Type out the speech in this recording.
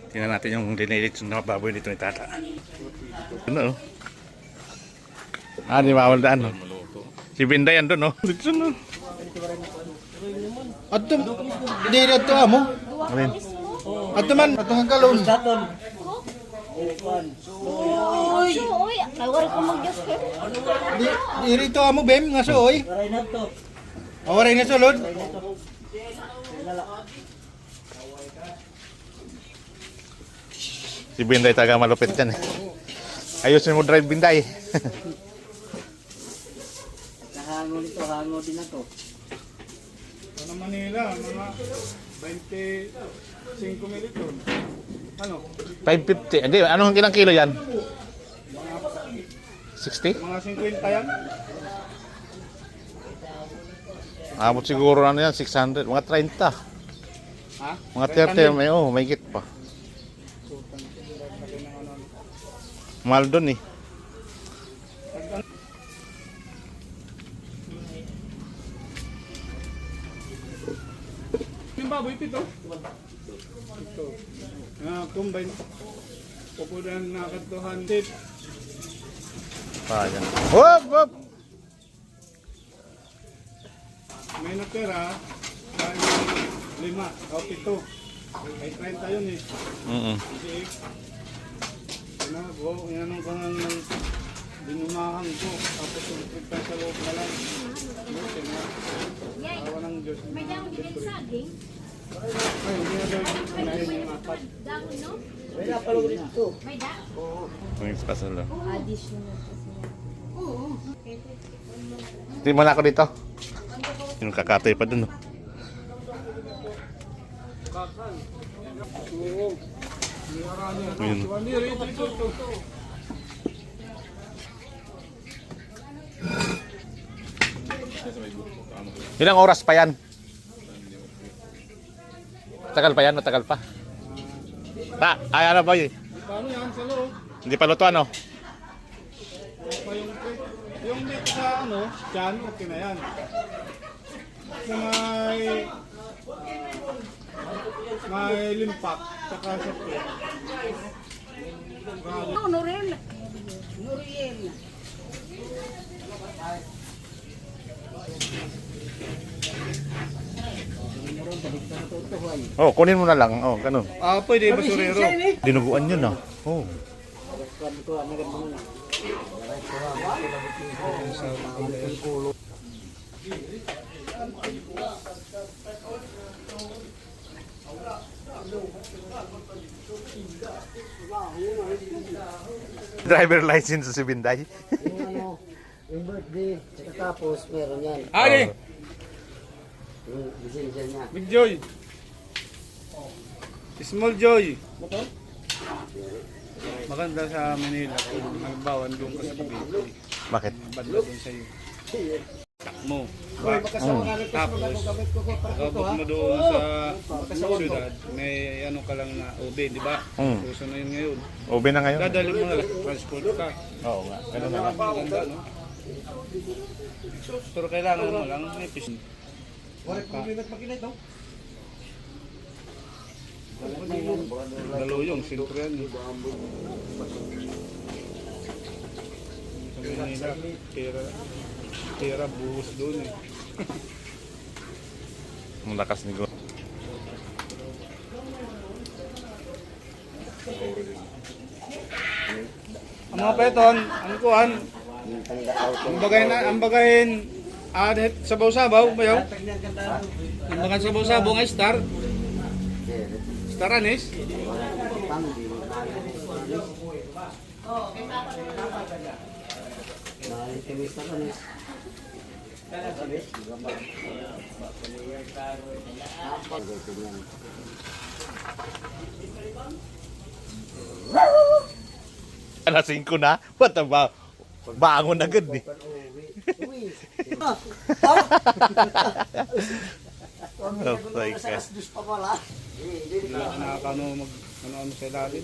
Tingnan natin yung dinilit na baboy dito ni Tata. Ano? Di mawal daan, no? Si Binday andun, no? Dito, no? Ato, hindi ato amo. Alin? Ato man, ato ang kalon. Uy, uy, kawar ko mag-gas ko. Di rito amo bem nga soy. Waray na sulod. Si Binday taga malupit yan, eh. Ayusin mo drive, Binday. Hango nito, hango din ako. Ano Manila, mga 25 mililitron. Ano? 550. Hindi, anong ilang kilo yan? 60? Mga 50 yan. Abot siguro ano yan, 600. Mga 30. Ha? Mga 30, may higit pa. Mahal dun, eh. Yung baboy pito. Ito. Combine. Pupunan na katuhan tip. Yan. Hop, hop! May natira. Ay 5 o 7. Ay 30 yun eh. Kasi yan ang binumahan ko. Tapos yung 30 sa loob na lang. Awa ng Diyos. May dahon din yung saging. Ay, hindi na daw yung apat. Dahon, no? May napalog dito. May dahon? May pasal lang. Additional kasi yan. Oo. Hindi mo na ako dito. Yung kakatoy pa dun, no? Ayun. Ilang oras pa yan? Tagal pa yan? Matagal pa? Ano ba yun? Paano yan sa loob? Hindi pa luto, ano? Yung dito sa dyan, okay na yan. Sa may limpak, tsaka sa pit. Noriel. Noriel. Oh, kunin mo na lang. Oh, ganun. Pwede basurero. Dinuguan yun, no? Oh. Driver license si Binday. Yung birthday, tapos meron yan. Ali! Yung lisensya niya. Big Joy. Small Joy. Maganda sa Manila kung nagbawan doon ka sa Cavite. Bakit? Badla doon sa'yo. Takmo. Tapos, pagkabot mo doon sa syudad, may ano ka lang na OB, di ba? Uso na yun ngayon. OB na ngayon? Dadali mo na lang, transport ka. Oo nga. Ganun na lang. Maganda, no? Pero kailangan mo lang may piscine. Daluyong, siyempre yan. Sa Manila, pera buhos doon eh. Ang lakas ni Go. Ang mga peton, ang kuhan, ang bagayin, sabaw-sabaw ba yun? Ang bagayin sabaw-sabaw nga star. Star anis? Alas 5 na? What ba? Bangon agad eh. Oh my God. Pa pala. Nakakano ano sa ilalim.